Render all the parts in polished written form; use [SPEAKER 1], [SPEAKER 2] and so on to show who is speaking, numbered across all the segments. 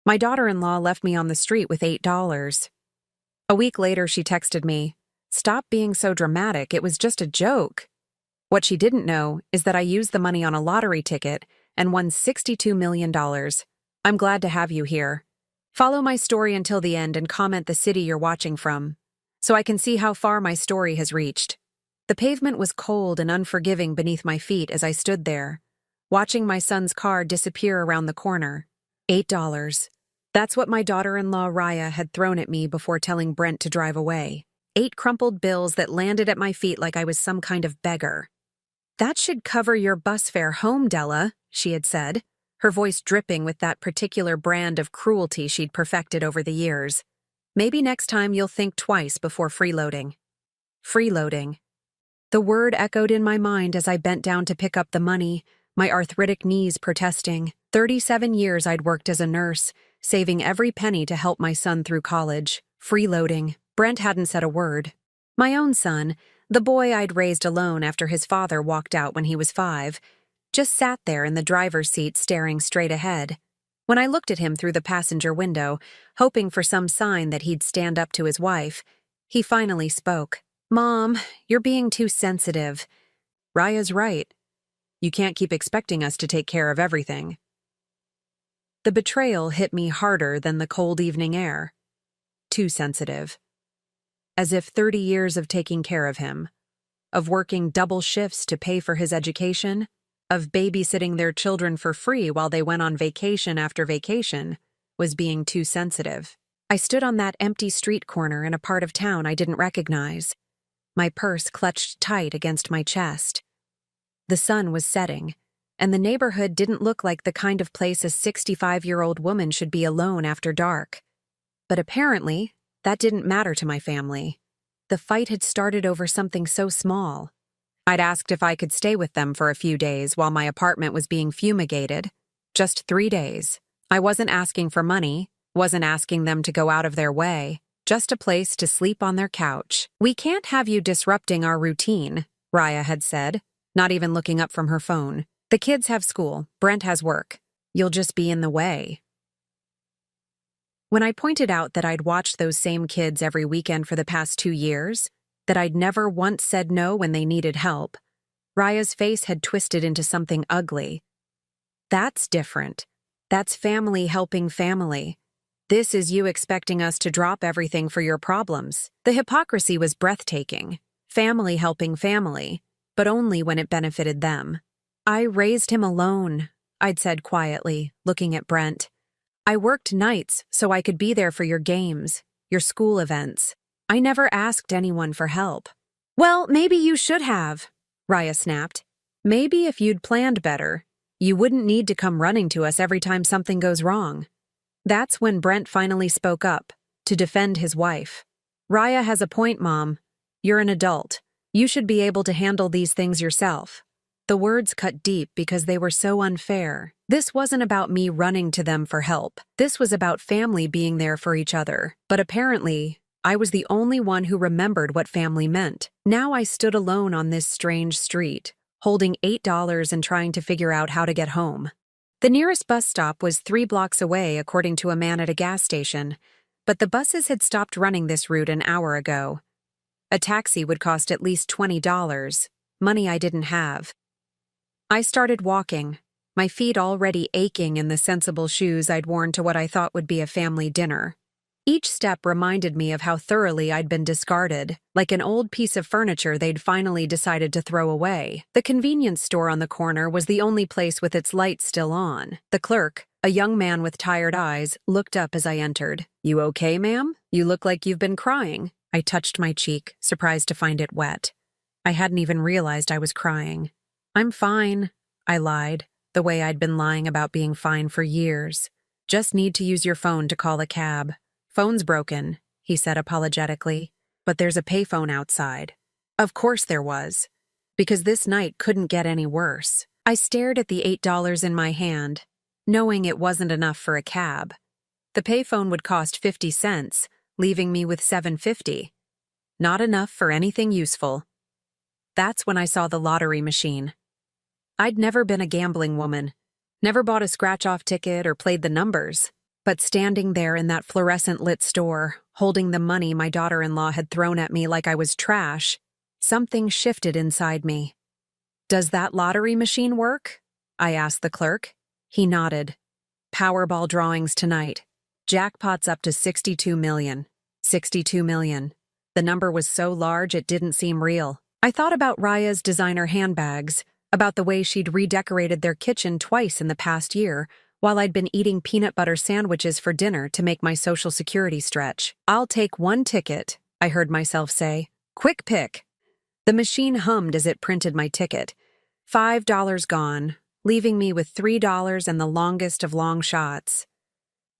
[SPEAKER 1] My daughter-in-law left me on the street with $8. A week later, she texted me, "Stop being so dramatic, it was just a joke." What she didn't know is that I used the money on a lottery ticket and won $62 million. I'm glad to have you here. Follow my story until the end and comment the city you're watching from, so I can see how far my story has reached. The pavement was cold and unforgiving beneath my feet as I stood there, watching my son's car disappear around the corner. $8. That's what my daughter-in-law Raya had thrown at me before telling Brent to drive away. 8 crumpled bills that landed at my feet like I was some kind of beggar. "That should cover your bus fare home, Della," she had said, her voice dripping with that particular brand of cruelty she'd perfected over the years. "Maybe next time you'll think twice before freeloading." Freeloading. The word echoed in my mind as I bent down to pick up the money, my arthritic knees protesting. 37 years I'd worked as a nurse, saving every penny to help my son through college. Freeloading. Brent hadn't said a word. My own son, the boy I'd raised alone after his father walked out when he was 5, just sat there in the driver's seat staring straight ahead. When I looked at him through the passenger window, hoping for some sign that he'd stand up to his wife, he finally spoke. "Mom, you're being too sensitive." "Raya's right. You can't keep expecting us to take care of everything." The betrayal hit me harder than the cold evening air. Too sensitive. As if 30 years of taking care of him, of working double shifts to pay for his education, of babysitting their children for free while they went on vacation after vacation, was being too sensitive. I stood on that empty street corner in a part of town I didn't recognize, my purse clutched tight against my chest. The sun was setting, and the neighborhood didn't look like the kind of place a 65-year-old woman should be alone after dark. But apparently, that didn't matter to my family. The fight had started over something so small. I'd asked if I could stay with them for a few days while my apartment was being fumigated. Just 3 days. I wasn't asking for money, wasn't asking them to go out of their way, just a place to sleep on their couch. "We can't have you disrupting our routine," Raya had said, not even looking up from her phone. "The kids have school, Brent has work. You'll just be in the way." When I pointed out that I'd watched those same kids every weekend for the past 2 years, that I'd never once said no when they needed help, Raya's face had twisted into something ugly. "That's different. That's family helping family. This is you expecting us to drop everything for your problems." The hypocrisy was breathtaking. Family helping family, but only when it benefited them. "I raised him alone," I'd said quietly, looking at Brent. "I worked nights so I could be there for your games, your school events. I never asked anyone for help." "Well, maybe you should have," Raya snapped. "Maybe if you'd planned better, you wouldn't need to come running to us every time something goes wrong." That's when Brent finally spoke up, to defend his wife. "Raya has a point, Mom. You're an adult. You should be able to handle these things yourself." The words cut deep because they were so unfair. This wasn't about me running to them for help. This was about family being there for each other. But apparently, I was the only one who remembered what family meant. Now I stood alone on this strange street, holding $8 and trying to figure out how to get home. The nearest bus stop was 3 blocks away, according to a man at a gas station, but the buses had stopped running this route an hour ago. A taxi would cost at least $20, money I didn't have. I started walking, my feet already aching in the sensible shoes I'd worn to what I thought would be a family dinner. Each step reminded me of how thoroughly I'd been discarded, like an old piece of furniture they'd finally decided to throw away. The convenience store on the corner was the only place with its lights still on. The clerk, a young man with tired eyes, looked up as I entered. "You okay, ma'am? You look like you've been crying." I touched my cheek, surprised to find it wet. I hadn't even realized I was crying. "I'm fine," I lied, the way I'd been lying about being fine for years. "Just need to use your phone to call a cab." "Phone's broken," he said apologetically, "but there's a payphone outside." Of course there was, because this night couldn't get any worse. I stared at the $8 in my hand, knowing it wasn't enough for a cab. The payphone would cost 50 cents, leaving me with $7.50. Not enough for anything useful. That's when I saw the lottery machine. I'd never been a gambling woman, never bought a scratch-off ticket or played the numbers. But standing there in that fluorescent-lit store, holding the money my daughter-in-law had thrown at me like I was trash, something shifted inside me. "Does that lottery machine work?" I asked the clerk. He nodded. "Powerball drawings tonight. Jackpot's up to 62 million. 62 million. The number was so large it didn't seem real. I thought about Raya's designer handbags, about the way she'd redecorated their kitchen twice in the past year, while I'd been eating peanut butter sandwiches for dinner to make my Social Security stretch. "I'll take one ticket," I heard myself say. "Quick pick." The machine hummed as it printed my ticket. $5 gone, leaving me with $3 and the longest of long shots.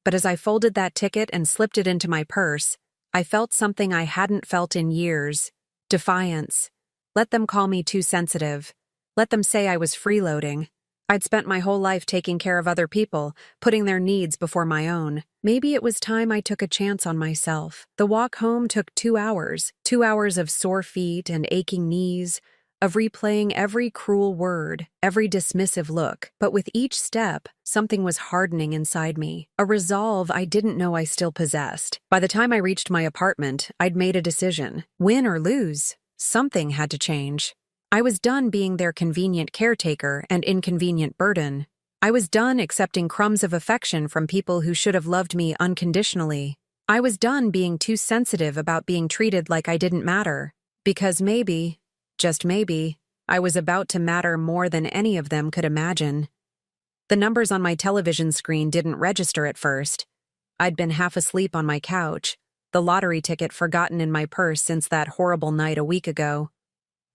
[SPEAKER 1] But as I folded that ticket and slipped it into my purse, I felt something I hadn't felt in years. Defiance. Let them call me too sensitive. Let them say I was freeloading. I'd spent my whole life taking care of other people, putting their needs before my own. Maybe it was time I took a chance on myself. The walk home took 2 hours. 2 hours of sore feet and aching knees, of replaying every cruel word, every dismissive look. But with each step, something was hardening inside me, a resolve I didn't know I still possessed. By the time I reached my apartment, I'd made a decision. Win or lose, something had to change. I was done being their convenient caretaker and inconvenient burden. I was done accepting crumbs of affection from people who should have loved me unconditionally. I was done being too sensitive about being treated like I didn't matter. Because maybe, just maybe, I was about to matter more than any of them could imagine. The numbers on my television screen didn't register at first. I'd been half asleep on my couch, the lottery ticket forgotten in my purse since that horrible night a week ago.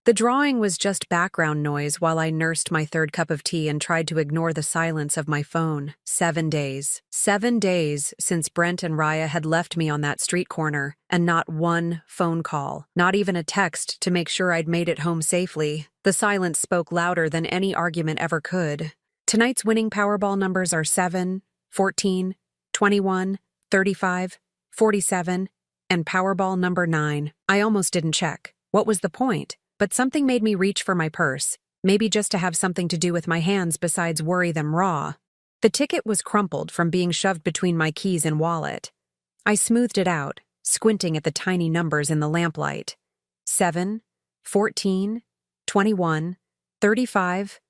[SPEAKER 1] The drawing was just background noise while I nursed my third cup of tea and tried to ignore the silence of my phone. 7 days. 7 days since Brent and Raya had left me on that street corner, and not one phone call, not even a text to make sure I'd made it home safely. The silence spoke louder than any argument ever could. Tonight's winning Powerball numbers are 7, 14, 21, 35, 47, and Powerball number 9. I almost didn't check. What was the point? But something made me reach for my purse, maybe just to have something to do with my hands besides worry them raw. The ticket was crumpled from being shoved between my keys and wallet. I smoothed it out, squinting at the tiny numbers in the lamplight. 7, 14, 21, 35,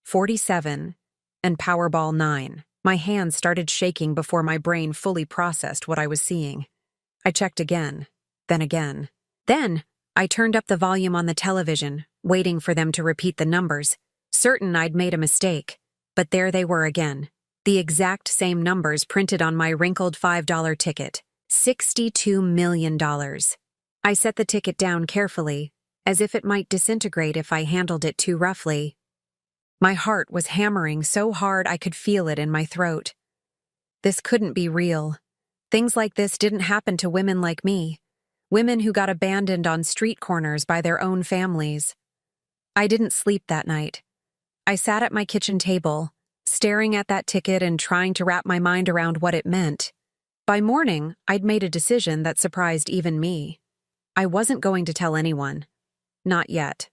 [SPEAKER 1] 47, and Powerball 9. My hands started shaking before my brain fully processed what I was seeing. I checked again, then again. Then, I turned up the volume on the television, waiting for them to repeat the numbers, certain I'd made a mistake. But there they were again, the exact same numbers printed on my wrinkled $5 ticket. $62 million. I set the ticket down carefully, as if it might disintegrate if I handled it too roughly. My heart was hammering so hard I could feel it in my throat. This couldn't be real. Things like this didn't happen to women like me. Women who got abandoned on street corners by their own families. I didn't sleep that night. I sat at my kitchen table, staring at that ticket and trying to wrap my mind around what it meant. By morning, I'd made a decision that surprised even me. I wasn't going to tell anyone. Not yet.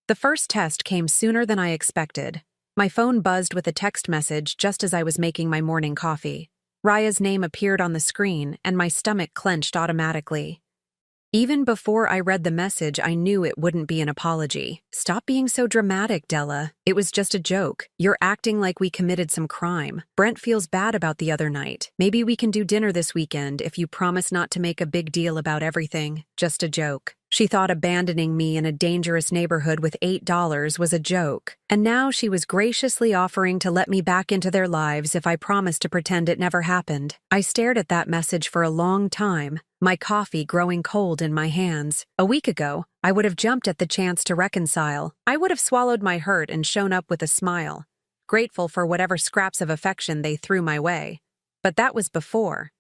[SPEAKER 1] The first test came sooner than I expected. My phone buzzed with a text message just as I was making my morning coffee. Raya's name appeared on the screen, and my stomach clenched automatically. Even before I read the message, I knew it wouldn't be an apology. "Stop being so dramatic, Della. It was just a joke. You're acting like we committed some crime. Brent feels bad about the other night. Maybe we can do dinner this weekend if you promise not to make a big deal about everything. Just a joke." She thought abandoning me in a dangerous neighborhood with $8 was a joke. And now she was graciously offering to let me back into their lives if I promised to pretend it never happened. I stared at that message for a long time, my coffee growing cold in my hands. A week ago, I would have jumped at the chance to reconcile. I would have swallowed my hurt and shown up with a smile, grateful for whatever scraps of affection they threw my way. But that was before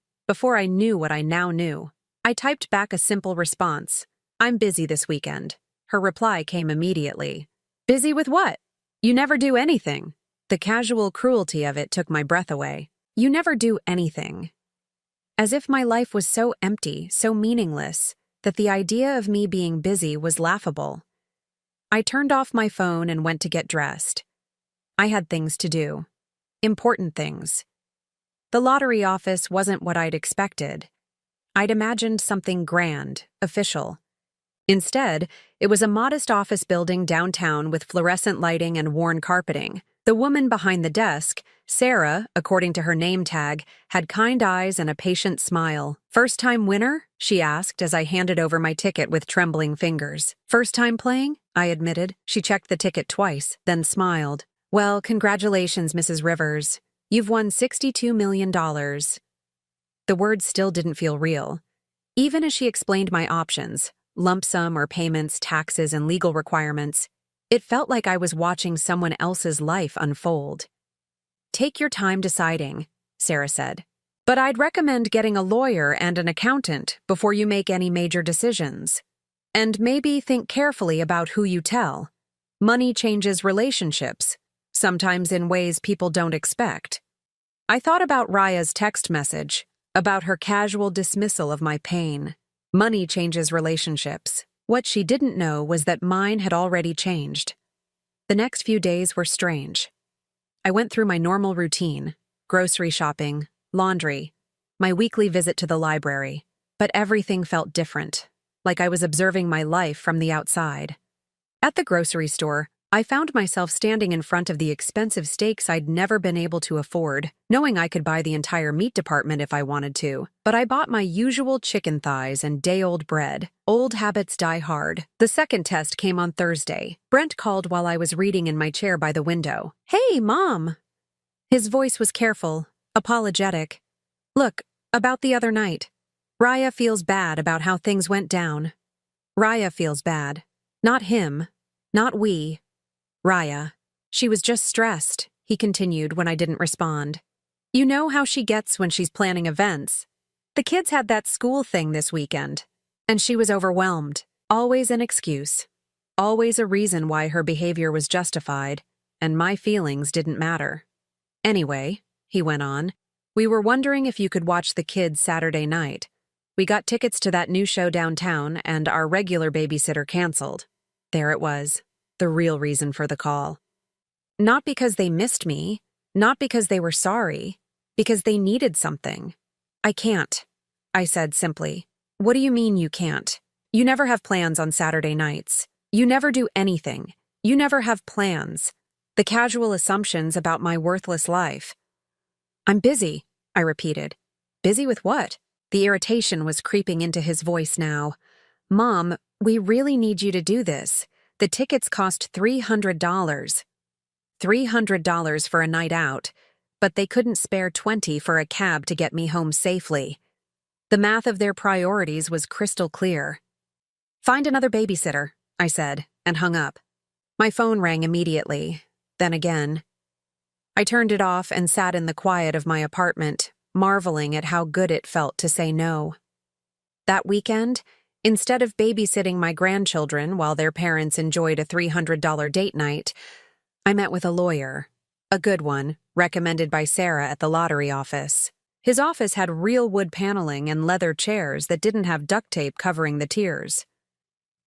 [SPEAKER 1] I knew what I now knew. I typed back a simple response. "I'm busy this weekend." Her reply came immediately. "Busy with what? You never do anything." The casual cruelty of it took my breath away. You never do anything. As if my life was so empty, so meaningless, that the idea of me being busy was laughable. I turned off my phone and went to get dressed. I had things to do. Important things. The lottery office wasn't what I'd expected. I'd imagined something grand, official. Instead, it was a modest office building downtown with fluorescent lighting and worn carpeting. The woman behind the desk, Sarah, according to her name tag, had kind eyes and a patient smile. "First-time winner?" she asked as I handed over my ticket with trembling fingers. "First time playing?" I admitted. She checked the ticket twice, then smiled. "Well, congratulations, Mrs. Rivers. You've won $62 million. The words still didn't feel real. Even as she explained my options, lump sum or payments, taxes, and legal requirements, it felt like I was watching someone else's life unfold. "Take your time deciding," Sarah said. "But I'd recommend getting a lawyer and an accountant before you make any major decisions. And maybe think carefully about who you tell. Money changes relationships, sometimes in ways people don't expect." I thought about Raya's text message, about her casual dismissal of my pain. Money changes relationships. What she didn't know was that mine had already changed. The next few days were strange. I went through my normal routine: grocery shopping, laundry, my weekly visit to the library. But everything felt different, like I was observing my life from the outside. At the grocery store, I found myself standing in front of the expensive steaks I'd never been able to afford, knowing I could buy the entire meat department if I wanted to. But I bought my usual chicken thighs and day-old bread. Old habits die hard. The second test came on Thursday. Brent called while I was reading in my chair by the window. "Hey, Mom!" His voice was careful, apologetic. "Look, about the other night. Raya feels bad about how things went down." Raya feels bad. Not him. Not we. Raya. "She was just stressed," he continued when I didn't respond. "You know how she gets when she's planning events. The kids had that school thing this weekend, and she was overwhelmed. Always an excuse. Always a reason why her behavior was justified, and my feelings didn't matter. Anyway," he went on, "we were wondering if you could watch the kids Saturday night. We got tickets to that new show downtown, and our regular babysitter canceled." There it was. The real reason for the call. Not because they missed me, not because they were sorry, because they needed something. "I can't," I said simply. "What do you mean you can't? You never have plans on Saturday nights. You never do anything. You never have plans." The casual assumptions about my worthless life. "I'm busy," I repeated. "Busy with what?" The irritation was creeping into his voice now. "Mom, we really need you to do this. The tickets cost $300. $300 for a night out, but they couldn't spare $20 for a cab to get me home safely." The math of their priorities was crystal clear. "Find another babysitter," I said, and hung up. My phone rang immediately, then again. I turned it off and sat in the quiet of my apartment, marveling at how good it felt to say no. That weekend, instead of babysitting my grandchildren while their parents enjoyed a $300 date night, I met with a lawyer. A good one, recommended by Sarah at the lottery office. His office had real wood paneling and leather chairs that didn't have duct tape covering the tiers.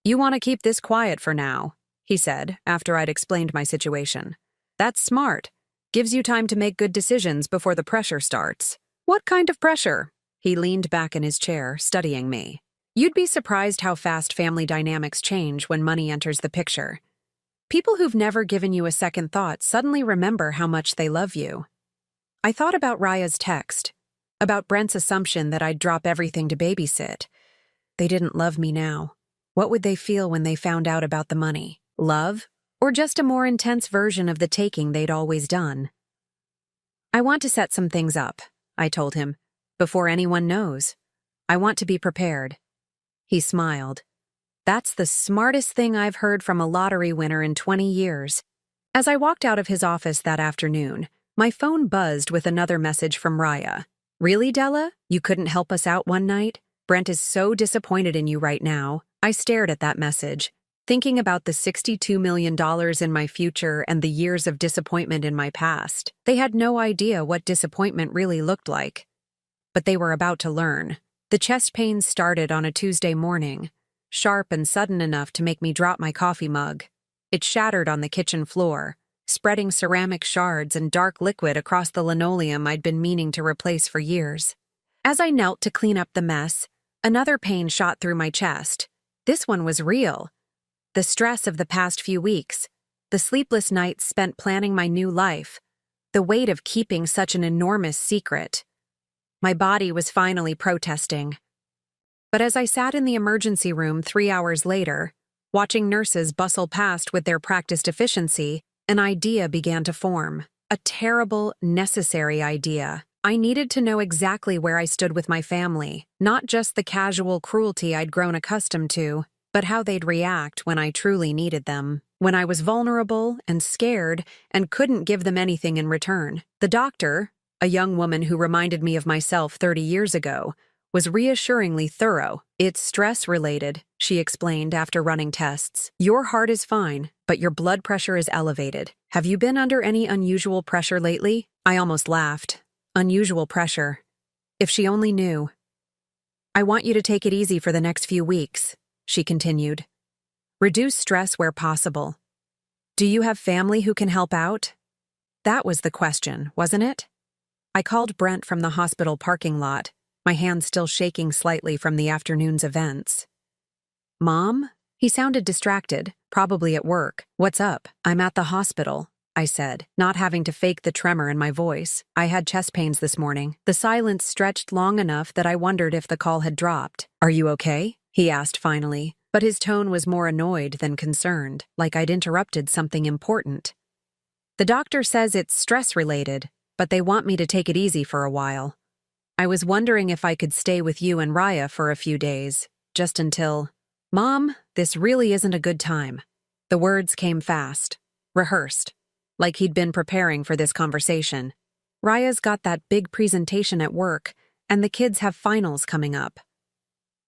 [SPEAKER 1] "You want to keep this quiet for now," he said after I'd explained my situation. "That's smart. Gives you time to make good decisions before the pressure starts." "What kind of pressure?" He leaned back in his chair, studying me. "You'd be surprised how fast family dynamics change when money enters the picture. People who've never given you a second thought suddenly remember how much they love you." I thought about Raya's text, about Brent's assumption that I'd drop everything to babysit. They didn't love me now. What would they feel when they found out about the money? Love? Or just a more intense version of the taking they'd always done? "I want to set some things up," I told him, "before anyone knows. I want to be prepared." He smiled. "That's the smartest thing I've heard from a lottery winner in 20 years. As I walked out of his office that afternoon, my phone buzzed with another message from Raya. "Really, Della? You couldn't help us out one night? Brent is so disappointed in you right now." I stared at that message, thinking about the $62 million in my future and the years of disappointment in my past. They had no idea what disappointment really looked like. But they were about to learn. The chest pains started on a Tuesday morning, sharp and sudden enough to make me drop my coffee mug. It shattered on the kitchen floor, spreading ceramic shards and dark liquid across the linoleum I'd been meaning to replace for years. As I knelt to clean up the mess, another pain shot through my chest. This one was real. The stress of the past few weeks, the sleepless nights spent planning my new life, the weight of keeping such an enormous secret. My body was finally protesting. But as I sat in the emergency room 3 hours later, watching nurses bustle past with their practiced efficiency, an idea began to form. A terrible, necessary idea. I needed to know exactly where I stood with my family, not just the casual cruelty I'd grown accustomed to, but how they'd react when I truly needed them, when I was vulnerable and scared and couldn't give them anything in return. The doctor, a young woman who reminded me of myself 30 years ago, was reassuringly thorough. "It's stress-related," she explained after running tests. "Your heart is fine, but your blood pressure is elevated. Have you been under any unusual pressure lately?" I almost laughed. Unusual pressure. If she only knew. "I want you to take it easy for the next few weeks," she continued. "Reduce stress where possible. Do you have family who can help out?" That was the question, wasn't it? I called Brent from the hospital parking lot, my hand still shaking slightly from the afternoon's events. "Mom?" He sounded distracted, probably at work. "What's up?" "I'm at the hospital," I said, not having to fake the tremor in my voice. "I had chest pains this morning." The silence stretched long enough that I wondered if the call had dropped. "Are you okay?" he asked finally, but his tone was more annoyed than concerned, like I'd interrupted something important. "The doctor says it's stress-related, but they want me to take it easy for a while. I was wondering if I could stay with you and Raya for a few days, just until—" "Mom, this really isn't a good time." The words came fast, rehearsed, like he'd been preparing for this conversation. "Raya's got that big presentation at work, and the kids have finals coming up.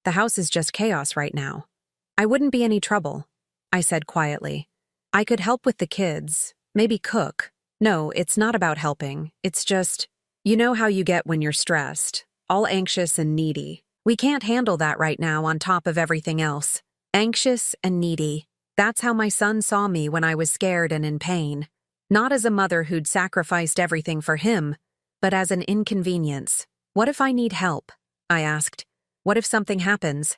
[SPEAKER 1] The house is just chaos right now." "I wouldn't be any trouble," I said quietly. "I could help with the kids, maybe cook." "No, it's not about helping. It's just, you know how you get when you're stressed, all anxious and needy. We can't handle that right now on top of everything else." Anxious and needy. That's how my son saw me when I was scared and in pain. Not as a mother who'd sacrificed everything for him, but as an inconvenience. "What if I need help?" I asked. "What if something happens?"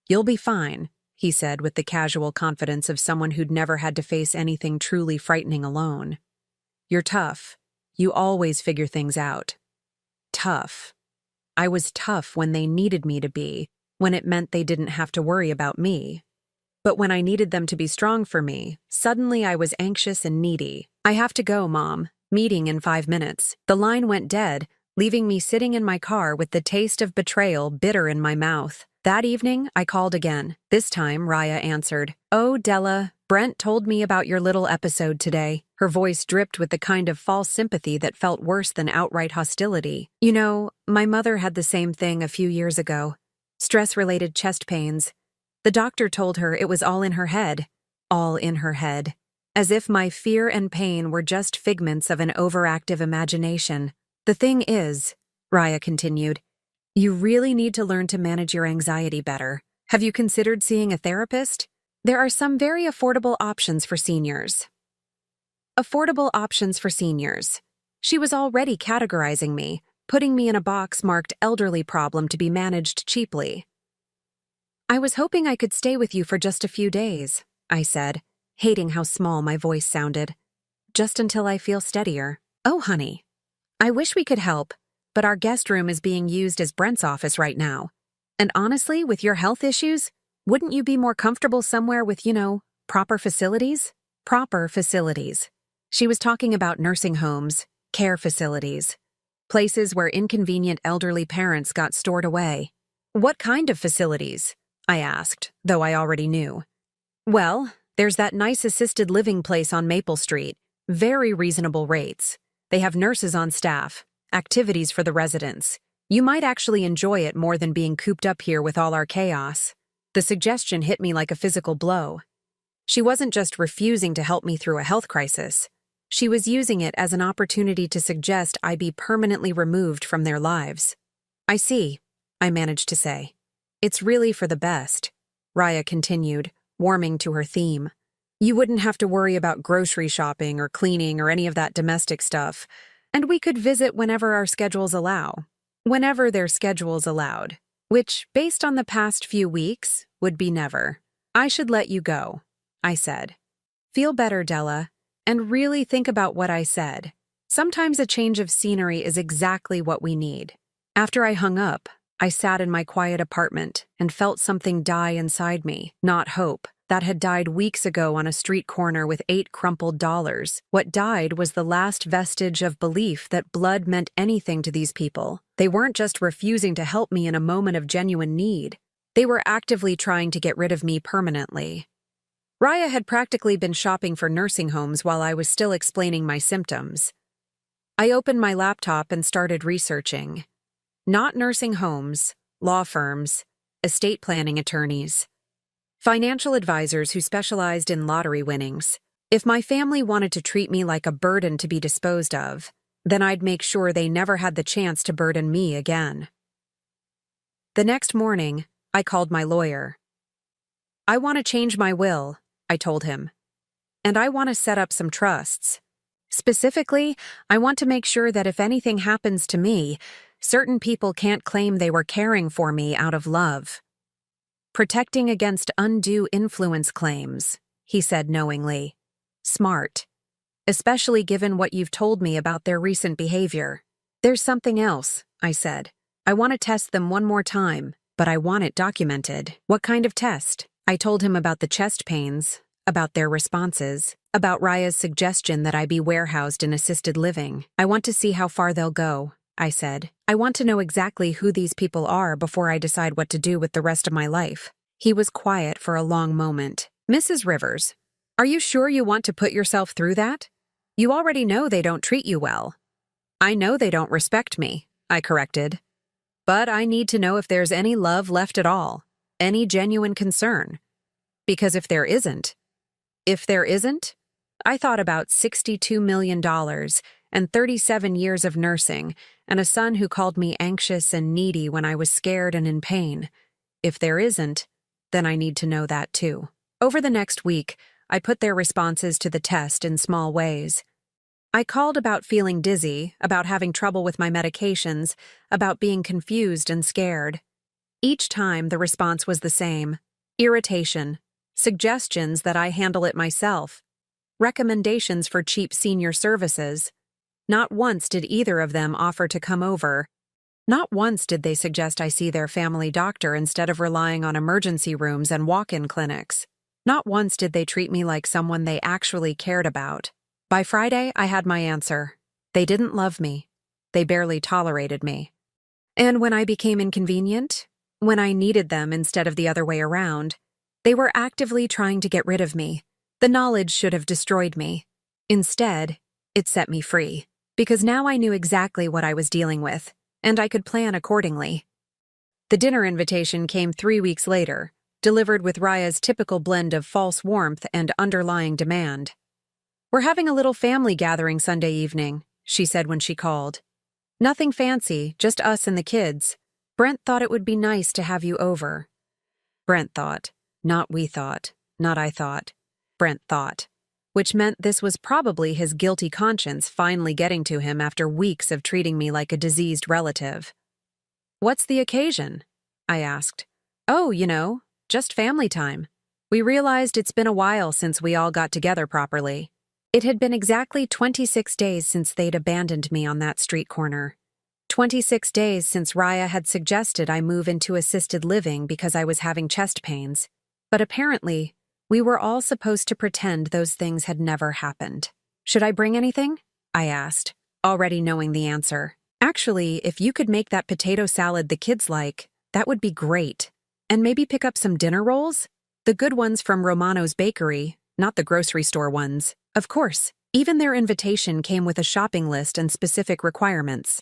[SPEAKER 1] "You'll be fine," he said with the casual confidence of someone who'd never had to face anything truly frightening alone. "You're tough. You always figure things out." Tough. I was tough when they needed me to be, when it meant they didn't have to worry about me. But when I needed them to be strong for me, suddenly I was anxious and needy. "I have to go, Mom. Meeting in 5 minutes." The line went dead, leaving me sitting in my car with the taste of betrayal bitter in my mouth. That evening, I called again. This time, Raya answered. "Oh, Della, Brent told me about your little episode today." Her voice dripped with the kind of false sympathy that felt worse than outright hostility. "You know, my mother had the same thing a few years ago. Stress-related chest pains. The doctor told her it was all in her head. All in her head. As if my fear and pain were just figments of an overactive imagination. The thing is," Raya continued, "you really need to learn to manage your anxiety better. Have you considered seeing a therapist? There are some very affordable options for seniors." Affordable options for seniors. She was already categorizing me, putting me in a box marked elderly problem to be managed cheaply. "I was hoping I could stay with you for just a few days," I said, hating how small my voice sounded. "Just until I feel steadier." "Oh, honey. I wish we could help, but our guest room is being used as Brent's office right now. And honestly, with your health issues, wouldn't you be more comfortable somewhere with, proper facilities?" Proper facilities. She was talking about nursing homes, care facilities, places where inconvenient elderly parents got stored away. "What kind of facilities?" I asked, though I already knew. "Well, there's that nice assisted living place on Maple Street. Very reasonable rates. They have nurses on staff, activities for the residents. You might actually enjoy it more than being cooped up here with all our chaos." The suggestion hit me like a physical blow. She wasn't just refusing to help me through a health crisis. She was using it as an opportunity to suggest I be permanently removed from their lives. "I see," I managed to say. "It's really for the best," Raya continued, warming to her theme. You wouldn't have to worry about grocery shopping or cleaning or any of that domestic stuff, and we could visit whenever our schedules allow. Whenever their schedules allowed, which, based on the past few weeks, would be never. I should let you go, I said. Feel better, Della, and really think about what I said. Sometimes a change of scenery is exactly what we need. After I hung up, I sat in my quiet apartment and felt something die inside me, not hope. That had died weeks ago on a street corner with 8 crumpled dollars. What died was the last vestige of belief that blood meant anything to these people. They weren't just refusing to help me in a moment of genuine need. They were actively trying to get rid of me permanently. Raya had practically been shopping for nursing homes while I was still explaining my symptoms. I opened my laptop and started researching. Not nursing homes, law firms, estate planning attorneys. Financial advisors who specialized in lottery winnings. If my family wanted to treat me like a burden to be disposed of, then I'd make sure they never had the chance to burden me again. The next morning, I called my lawyer. I want to change my will, I told him. And I want to set up some trusts. Specifically, I want to make sure that if anything happens to me, certain people can't claim they were caring for me out of love. Protecting against undue influence claims, he said knowingly. Smart. Especially given what you've told me about their recent behavior. There's something else, I said. I want to test them one more time, but I want it documented. What kind of test? I told him about the chest pains, about their responses, about Raya's suggestion that I be warehoused in assisted living. I want to see how far they'll go, I said. I want to know exactly who these people are before I decide what to do with the rest of my life. He was quiet for a long moment. Mrs. Rivers, are you sure you want to put yourself through that? You already know they don't treat you well. I know they don't respect me, I corrected. But I need to know if there's any love left at all, any genuine concern. Because if there isn't, I thought about $62 million and 37 years of nursing, and a son who called me anxious and needy when I was scared and in pain. If there isn't, then I need to know that too. Over the next week, I put their responses to the test in small ways. I called about feeling dizzy, about having trouble with my medications, about being confused and scared. Each time, the response was the same. Irritation, suggestions that I handle it myself, recommendations for cheap senior services. Not once did either of them offer to come over. Not once did they suggest I see their family doctor instead of relying on emergency rooms and walk-in clinics. Not once did they treat me like someone they actually cared about. By Friday, I had my answer. They didn't love me. They barely tolerated me. And when I became inconvenient, when I needed them instead of the other way around, they were actively trying to get rid of me. The knowledge should have destroyed me. Instead, it set me free. Because now I knew exactly what I was dealing with, and I could plan accordingly. The dinner invitation came 3 weeks later, delivered with Raya's typical blend of false warmth and underlying demand. We're having a little family gathering Sunday evening, she said when she called. Nothing fancy, just us and the kids. Brent thought it would be nice to have you over. Brent thought, not we thought, not I thought. Brent thought. Which meant this was probably his guilty conscience finally getting to him after weeks of treating me like a diseased relative. What's the occasion? I asked. Oh, just family time. We realized it's been a while since we all got together properly. It had been exactly 26 days since they'd abandoned me on that street corner. 26 days since Raya had suggested I move into assisted living because I was having chest pains. But apparently, we were all supposed to pretend those things had never happened. Should I bring anything? I asked, already knowing the answer. Actually, if you could make that potato salad the kids like, that would be great. And maybe pick up some dinner rolls? The good ones from Romano's bakery, not the grocery store ones. Of course, even their invitation came with a shopping list and specific requirements.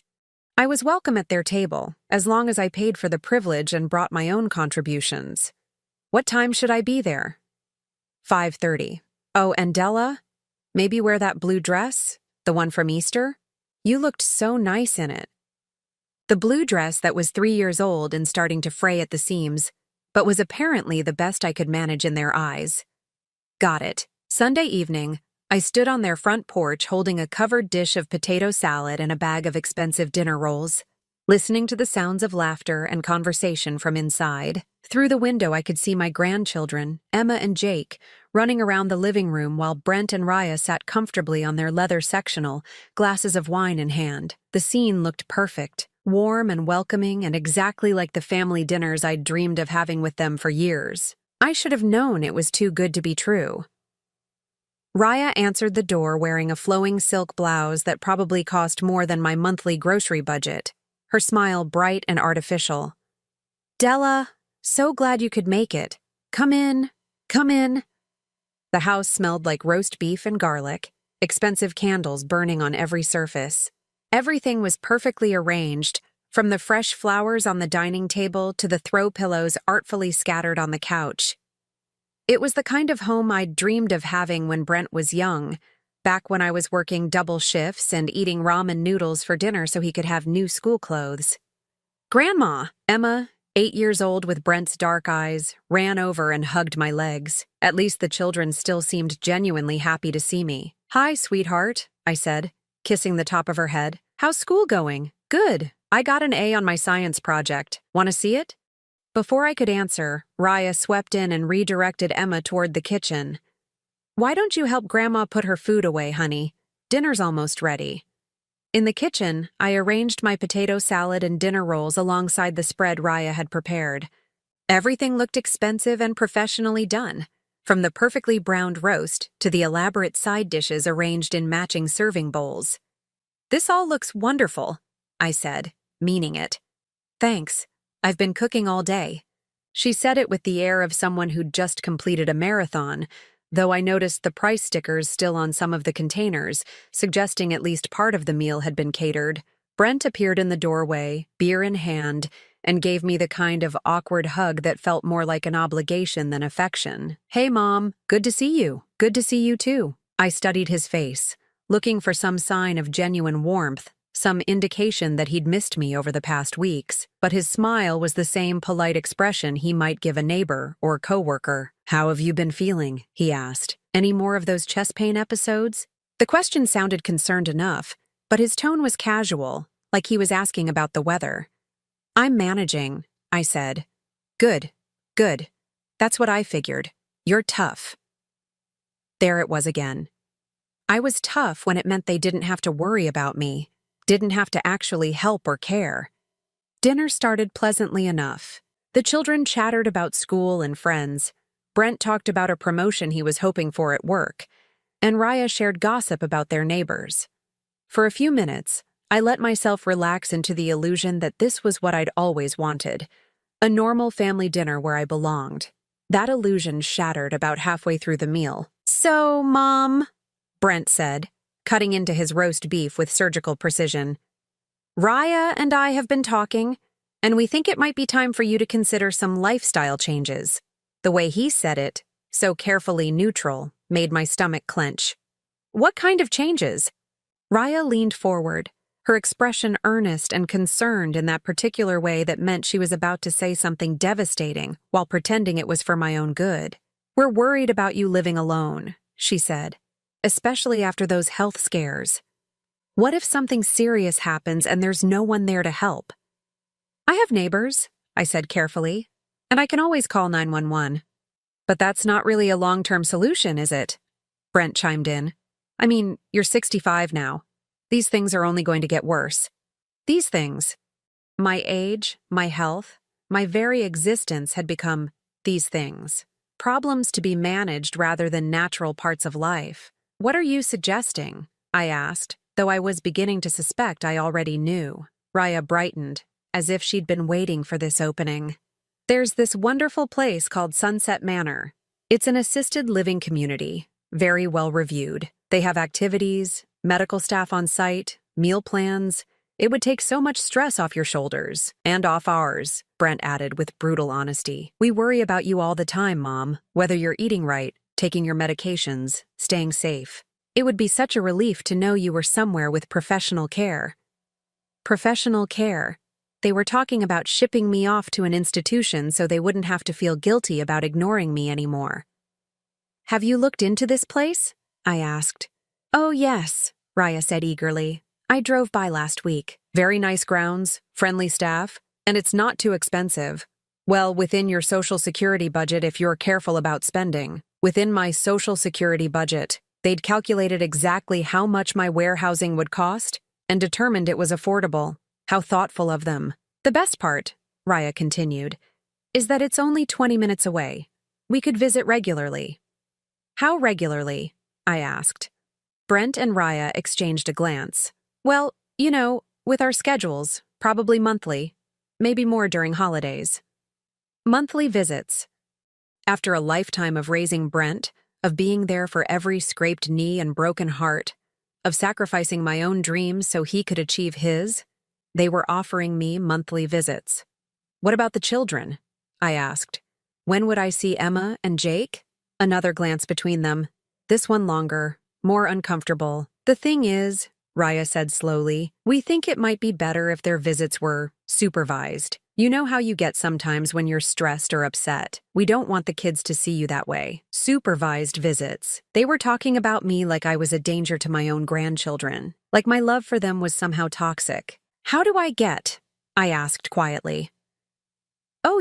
[SPEAKER 1] I was welcome at their table, as long as I paid for the privilege and brought my own contributions. What time should I be there? 5:30. Oh, and Della? Maybe wear that blue dress? The one from Easter? You looked so nice in it. The blue dress that was 3 years old and starting to fray at the seams, but was apparently the best I could manage in their eyes. Got it. Sunday evening, I stood on their front porch holding a covered dish of potato salad and a bag of expensive dinner rolls, listening to the sounds of laughter and conversation from inside. Through the window, I could see my grandchildren, Emma and Jake, running around the living room while Brent and Raya sat comfortably on their leather sectional, glasses of wine in hand. The scene looked perfect, warm and welcoming, and exactly like the family dinners I'd dreamed of having with them for years. I should have known it was too good to be true. Raya answered the door wearing a flowing silk blouse that probably cost more than my monthly grocery budget, her smile bright and artificial. "Della, so glad you could make it. Come in, come in." The house smelled like roast beef and garlic, expensive candles burning on every surface. Everything was perfectly arranged, from the fresh flowers on the dining table to the throw pillows artfully scattered on the couch. It was the kind of home I'd dreamed of having when Brent was young, back when I was working double shifts and eating ramen noodles for dinner so he could have new school clothes. "Grandma!" Emma, 8 years old with Brent's dark eyes, ran over and hugged my legs. At least the children still seemed genuinely happy to see me. "Hi, sweetheart," I said, kissing the top of her head. "How's school going?" "Good. I got an A on my science project. Want to see it?" Before I could answer, Raya swept in and redirected Emma toward the kitchen. "Why don't you help Grandma put her food away, honey? Dinner's almost ready." In the kitchen, I arranged my potato salad and dinner rolls alongside the spread Raya had prepared. Everything looked expensive and professionally done, from the perfectly browned roast to the elaborate side dishes arranged in matching serving bowls. "This all looks wonderful," I said, meaning it. "Thanks. I've been cooking all day." She said it with the air of someone who'd just completed a marathon, though I noticed the price stickers still on some of the containers, suggesting at least part of the meal had been catered. Brent appeared in the doorway, beer in hand, and gave me the kind of awkward hug that felt more like an obligation than affection. "Hey, Mom, good to see you. Good to see you too." I studied his face, looking for some sign of genuine warmth, some indication that he'd missed me over the past weeks, but his smile was the same polite expression he might give a neighbor or coworker. "How have you been feeling?" he asked. "Any more of those chest pain episodes?" The question sounded concerned enough, but his tone was casual, like he was asking about the weather. "I'm managing," I said. Good. That's what I figured. You're tough." There it was again. I was tough when it meant they didn't have to worry about me, didn't have to actually help or care. Dinner started pleasantly enough. The children chattered about school and friends. Brent talked about a promotion he was hoping for at work, and Raya shared gossip about their neighbors. For a few minutes, I let myself relax into the illusion that this was what I'd always wanted, a normal family dinner where I belonged. That illusion shattered about halfway through the meal. "So, Mom," Brent said, cutting into his roast beef with surgical precision, "Raya and I have been talking, and we think it might be time for you to consider some lifestyle changes." The way he said it, so carefully neutral, made my stomach clench. "What kind of changes?" Raya leaned forward, her expression earnest and concerned in that particular way that meant she was about to say something devastating while pretending it was for my own good. "We're worried about you living alone," she said, "especially after those health scares. What if something serious happens and there's no one there to help?" "I have neighbors," I said carefully, "and I can always call 911. "But that's not really a long-term solution, is it?" Brent chimed in. "I mean, you're 65 now. These things are only going to get worse." These things. My age, my health, my very existence had become these things. Problems to be managed rather than natural parts of life. "What are you suggesting?" I asked, though I was beginning to suspect I already knew. Raya brightened, as if she'd been waiting for this opening. "There's this wonderful place called Sunset Manor. It's an assisted living community, very well reviewed. They have activities, medical staff on site, meal plans. It would take so much stress off your shoulders, and off ours," Brent added with brutal honesty. "We worry about you all the time, Mom, whether you're eating right, taking your medications, staying safe. It would be such a relief to know you were somewhere with professional care." Professional care. They were talking about shipping me off to an institution so they wouldn't have to feel guilty about ignoring me anymore. Have you looked into this place? I asked. Oh, yes, Raya said eagerly. I drove by last week. Very nice grounds, friendly staff, and it's not too expensive. Well, within your Social Security budget if you're careful about spending. Within my Social Security budget, they'd calculated exactly how much my warehousing would cost and determined it was affordable. How thoughtful of them. The best part, Raya continued, is that it's only 20 minutes away. We could visit regularly. How regularly? I asked. Brent and Raya exchanged a glance. Well, with our schedules, probably monthly, maybe more during holidays. Monthly visits. After a lifetime of raising Brent, of being there for every scraped knee and broken heart, of sacrificing my own dreams so he could achieve his, they were offering me monthly visits. What about the children? I asked. When would I see Emma and Jake? Another glance between them. This one longer, more uncomfortable. The thing is, Raya said slowly, we think it might be better if their visits were supervised. You know how you get sometimes when you're stressed or upset. We don't want the kids to see you that way. Supervised visits. They were talking about me like I was a danger to my own grandchildren. Like my love for them was somehow toxic. How do I get? I asked quietly. Oh,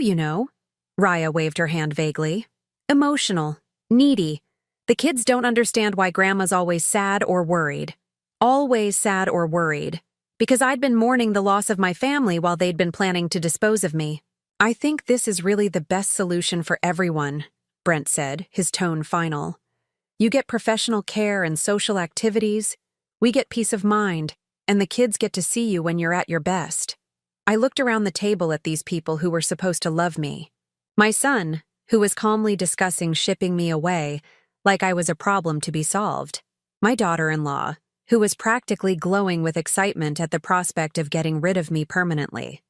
[SPEAKER 1] Raya waved her hand vaguely. Emotional. Needy. The kids don't understand why Grandma's always sad or worried. Always sad or worried. Because I'd been mourning the loss of my family while they'd been planning to dispose of me. I think this is really the best solution for everyone, Brent said, his tone final. You get professional care and social activities, we get peace of mind, and the kids get to see you when you're at your best. I looked around the table at these people who were supposed to love me. My son, who was calmly discussing shipping me away, like I was a problem to be solved. My daughter-in-law, who was practically glowing with excitement at the prospect of getting rid of me permanently.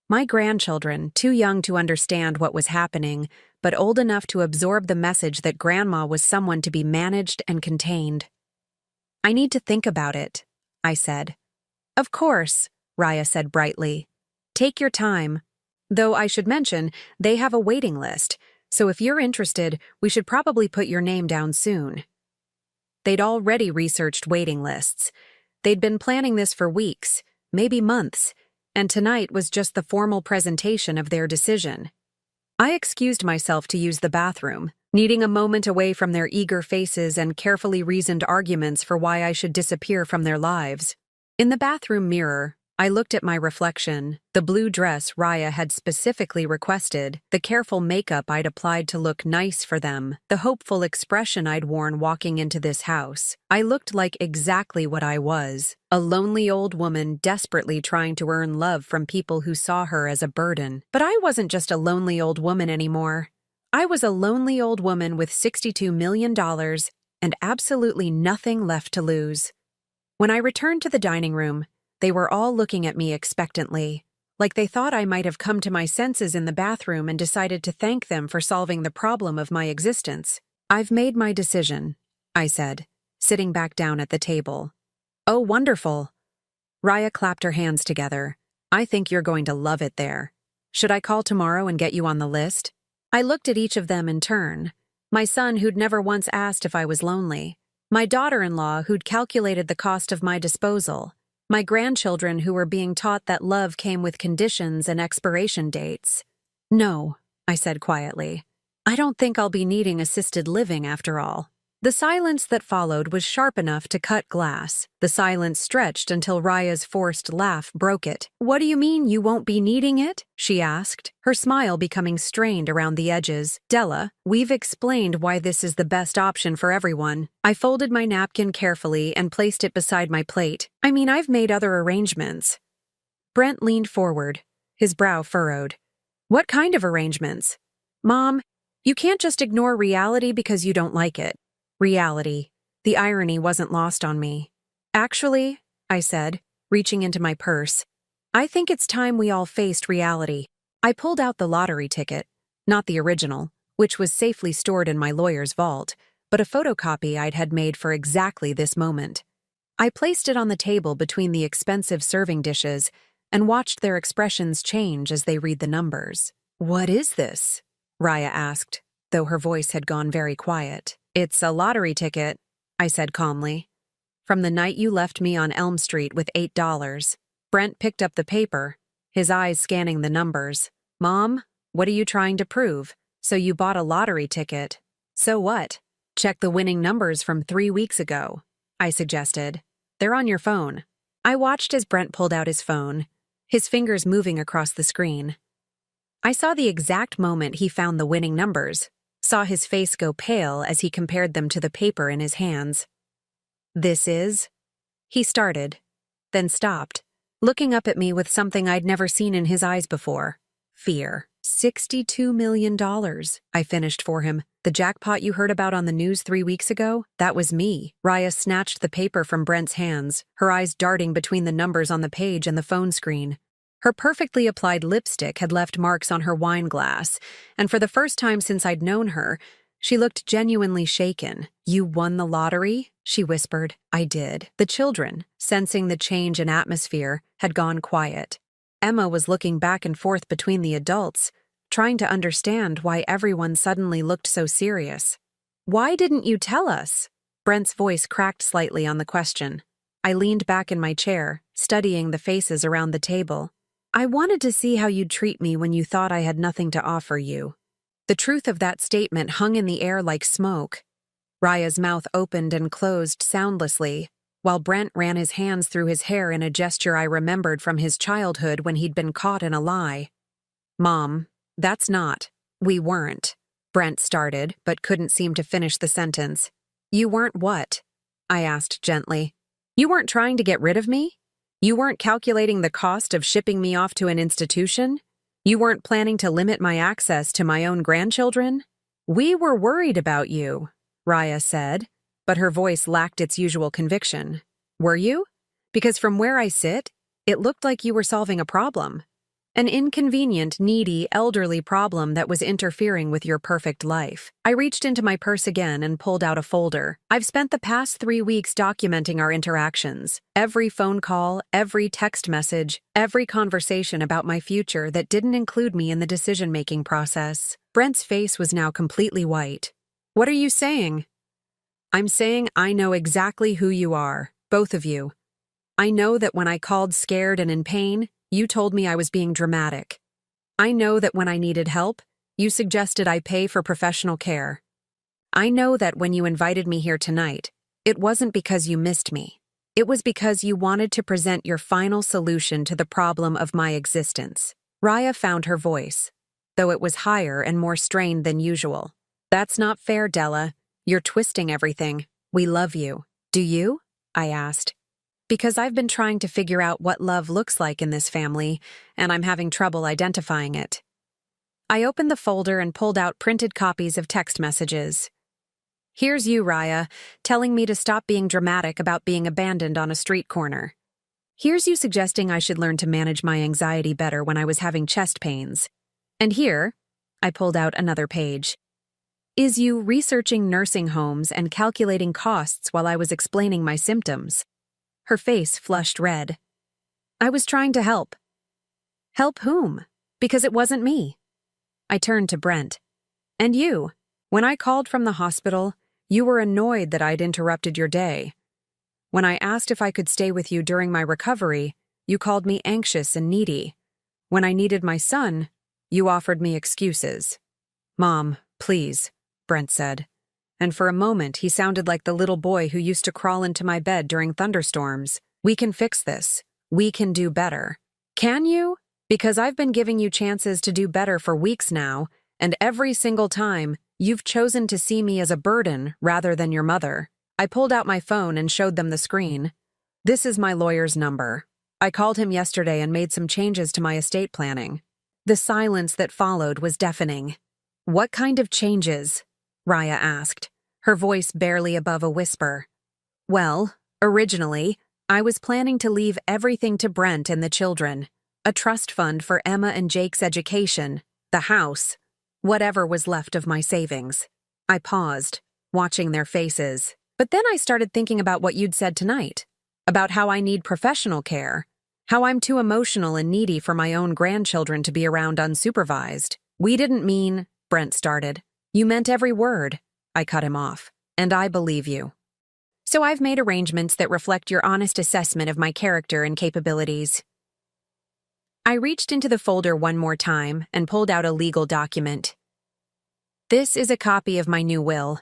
[SPEAKER 1] My grandchildren, too young to understand what was happening, but old enough to absorb the message that Grandma was someone to be managed and contained. I need to think about it, I said. Of course, Raya said brightly. Take your time. Though I should mention, they have a waiting list, so if you're interested, we should probably put your name down soon. They'd already researched waiting lists. They'd been planning this for weeks, maybe months, and tonight was just the formal presentation of their decision. I excused myself to use the bathroom, needing a moment away from their eager faces and carefully reasoned arguments for why I should disappear from their lives. In the bathroom mirror, I looked at my reflection, the blue dress Raya had specifically requested, the careful makeup I'd applied to look nice for them, the hopeful expression I'd worn walking into this house. I looked like exactly what I was, a lonely old woman desperately trying to earn love from people who saw her as a burden. But I wasn't just a lonely old woman anymore. I was a lonely old woman with $62 million and absolutely nothing left to lose. When I returned to the dining room, they were all looking at me expectantly, like they thought I might have come to my senses in the bathroom and decided to thank them for solving the problem of my existence. I've made my decision, I said, sitting back down at the table. Oh, wonderful. Raya clapped her hands together. I think you're going to love it there. Should I call tomorrow and get you on the list? I looked at each of them in turn. My son, who'd never once asked if I was lonely. My daughter-in-law, who'd calculated the cost of my disposal. My grandchildren, who were being taught that love came with conditions and expiration dates. No, I said quietly. I don't think I'll be needing assisted living after all. The silence that followed was sharp enough to cut glass. The silence stretched until Raya's forced laugh broke it. What do you mean you won't be needing it? She asked, her smile becoming strained around the edges. Della, we've explained why this is the best option for everyone. I folded my napkin carefully and placed it beside my plate. I've made other arrangements. Brent leaned forward, his brow furrowed. What kind of arrangements? Mom, you can't just ignore reality because you don't like it. Reality. The irony wasn't lost on me. Actually, I said, reaching into my purse, I think it's time we all faced reality. I pulled out the lottery ticket, not the original, which was safely stored in my lawyer's vault, but a photocopy I'd had made for exactly this moment. I placed it on the table between the expensive serving dishes and watched their expressions change as they read the numbers. What is this? Raya asked, though her voice had gone very quiet. It's a lottery ticket, I said calmly. From the night you left me on Elm Street with $8. Brent picked up the paper, his eyes scanning the numbers. Mom, what are you trying to prove? So you bought a lottery ticket. So what? Check the winning numbers from 3 weeks ago, I suggested. They're on your phone. I watched as Brent pulled out his phone, his fingers moving across the screen. I saw the exact moment he found the winning numbers, saw his face go pale as he compared them to the paper in his hands. This is? He started, then stopped, looking up at me with something I'd never seen in his eyes before. Fear. $62 million, I finished for him. The jackpot you heard about on the news 3 weeks ago? That was me. Raya snatched the paper from Brent's hands, her eyes darting between the numbers on the page and the phone screen. Her perfectly applied lipstick had left marks on her wine glass, and for the first time since I'd known her, she looked genuinely shaken. You won the lottery? She whispered. I did. The children, sensing the change in atmosphere, had gone quiet. Emma was looking back and forth between the adults, trying to understand why everyone suddenly looked so serious. Why didn't you tell us? Brent's voice cracked slightly on the question. I leaned back in my chair, studying the faces around the table. I wanted to see how you'd treat me when you thought I had nothing to offer you. The truth of that statement hung in the air like smoke. Raya's mouth opened and closed soundlessly, while Brent ran his hands through his hair in a gesture I remembered from his childhood when he'd been caught in a lie. Mom, that's not. We weren't. Brent started, but couldn't seem to finish the sentence. You weren't what? I asked gently. You weren't trying to get rid of me? You weren't calculating the cost of shipping me off to an institution? You weren't planning to limit my access to my own grandchildren? We were worried about you, Raya said, but her voice lacked its usual conviction. Were you? Because from where I sit, it looked like you were solving a problem. An inconvenient, needy, elderly problem that was interfering with your perfect life. I reached into my purse again and pulled out a folder. I've spent the past 3 weeks documenting our interactions. Every phone call, every text message, every conversation about my future that didn't include me in the decision-making process. Brent's face was now completely white. What are you saying? I'm saying I know exactly who you are, both of you. I know that when I called scared and in pain, you told me I was being dramatic. I know that when I needed help, you suggested I pay for professional care. I know that when you invited me here tonight, it wasn't because you missed me. It was because you wanted to present your final solution to the problem of my existence. Raya found her voice, though it was higher and more strained than usual. That's not fair, Della. You're twisting everything. We love you. Do you? I asked. Because I've been trying to figure out what love looks like in this family, and I'm having trouble identifying it. I opened the folder and pulled out printed copies of text messages. Here's you, Raya, telling me to stop being dramatic about being abandoned on a street corner. Here's you suggesting I should learn to manage my anxiety better when I was having chest pains. And here, I pulled out another page, is you researching nursing homes and calculating costs while I was explaining my symptoms. Her face flushed red. I was trying to help. Help whom? Because it wasn't me. I turned to Brent. And you? When I called from the hospital, you were annoyed that I'd interrupted your day. When I asked if I could stay with you during my recovery, you called me anxious and needy. When I needed my son, you offered me excuses. Mom, please, Brent said. And for a moment he sounded like the little boy who used to crawl into my bed during thunderstorms. We can fix this. We can do better. Can you? Because I've been giving you chances to do better for weeks now, and every single time, you've chosen to see me as a burden rather than your mother. I pulled out my phone and showed them the screen. This is my lawyer's number. I called him yesterday and made some changes to my estate planning. The silence that followed was deafening. What kind of changes? Raya asked, her voice barely above a whisper. Well, originally, I was planning to leave everything to Brent and the children. A trust fund for Emma and Jake's education, the house, whatever was left of my savings. I paused, watching their faces. But then I started thinking about what you'd said tonight, about how I need professional care, how I'm too emotional and needy for my own grandchildren to be around unsupervised. We didn't mean, Brent started. You meant every word. I cut him off. and I believe you. So I've made arrangements that reflect your honest assessment of my character and capabilities. I reached into the folder one more time and pulled out a legal document. This is a copy of my new will.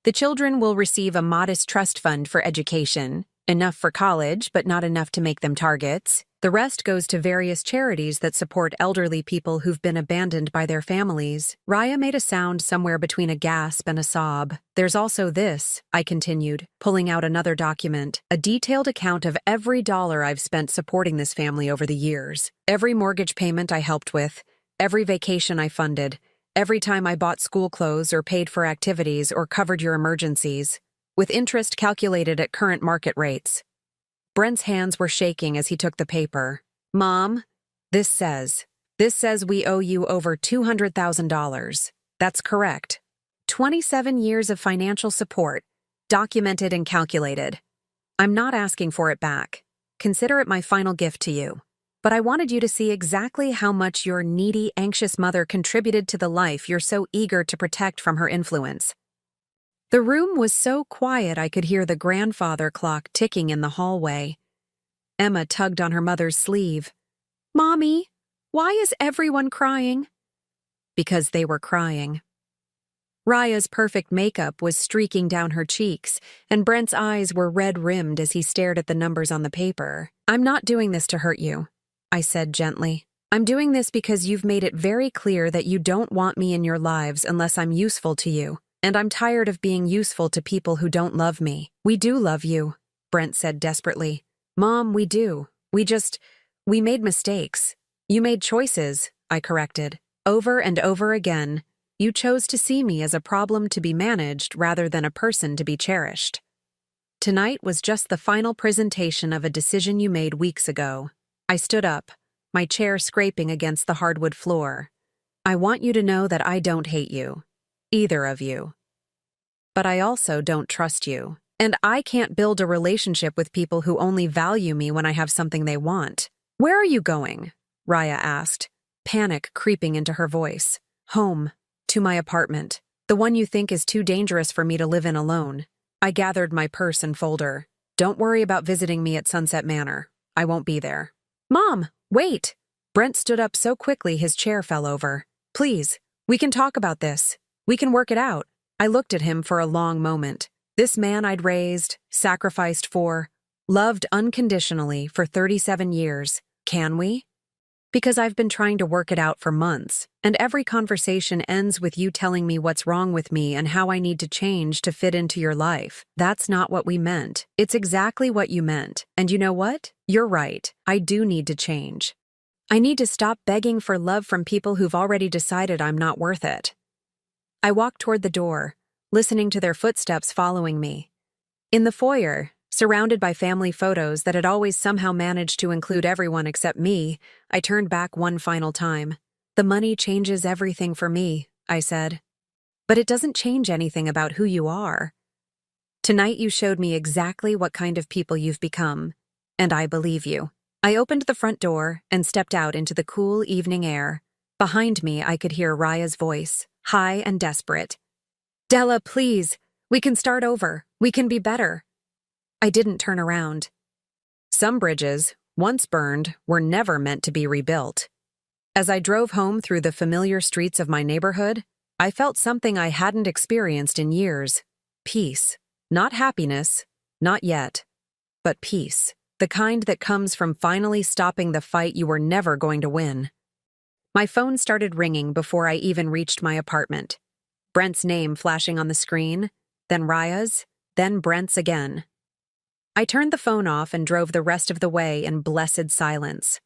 [SPEAKER 1] The children will receive a modest trust fund for education, enough for college, but not enough to make them targets. The rest goes to various charities that support elderly people who've been abandoned by their families. Raya made a sound somewhere between a gasp and a sob. There's also this, I continued, pulling out another document, a detailed account of every dollar I've spent supporting this family over the years. Every mortgage payment I helped with, every vacation I funded, every time I bought school clothes or paid for activities or covered your emergencies, with interest calculated at current market rates. Brent's hands were shaking as he took the paper. Mom, this says we owe you over $200,000. That's correct. 27 years of financial support, documented and calculated. I'm not asking for it back. Consider it my final gift to you. But I wanted you to see exactly how much your needy, anxious mother contributed to the life you're so eager to protect from her influence. The room was so quiet I could hear the grandfather clock ticking in the hallway. Emma tugged on her mother's sleeve. Mommy, why is everyone crying? Because they were crying. Raya's perfect makeup was streaking down her cheeks, and Brent's eyes were red-rimmed as he stared at the numbers on the paper. I'm not doing this to hurt you, I said gently. I'm doing this because you've made it very clear that you don't want me in your lives unless I'm useful to you. And I'm tired of being useful to people who don't love me. We do love you, Brent said desperately. Mom, we do. We made mistakes. You made choices, I corrected. Over and over again, you chose to see me as a problem to be managed rather than a person to be cherished. Tonight was just the final presentation of a decision you made weeks ago. I stood up, my chair scraping against the hardwood floor. I want you to know that I don't hate you. Either of you. But I also don't trust you. And I can't build a relationship with people who only value me when I have something they want. Where are you going? Raya asked, panic creeping into her voice. Home. To my apartment. The one you think is too dangerous for me to live in alone. I gathered my purse and folder. Don't worry about visiting me at Sunset Manor. I won't be there. Mom, wait! Brent stood up so quickly his chair fell over. Please, we can talk about this. We can work it out. I looked at him for a long moment. This man I'd raised, sacrificed for, loved unconditionally for 37 years. Can we? Because I've been trying to work it out for months, and every conversation ends with you telling me what's wrong with me and how I need to change to fit into your life. That's not what we meant. It's exactly what you meant. And you know what? You're right. I do need to change. I need to stop begging for love from people who've already decided I'm not worth it. I walked toward the door, listening to their footsteps following me. In the foyer, surrounded by family photos that had always somehow managed to include everyone except me, I turned back one final time. The money changes everything for me, I said. But it doesn't change anything about who you are. Tonight you showed me exactly what kind of people you've become, and I believe you. I opened the front door and stepped out into the cool evening air. Behind me, I could hear Raya's voice, high and desperate. Della, please, we can start over. We can be better. I didn't turn around. Some bridges, once burned, were never meant to be rebuilt. As I drove home through the familiar streets of my neighborhood, I felt something I hadn't experienced in years. Peace. Not happiness, not yet, but peace. The kind that comes from finally stopping the fight you were never going to win. My phone started ringing before I even reached my apartment. Brent's name flashing on the screen, then Raya's, then Brent's again. I turned the phone off and drove the rest of the way in blessed silence.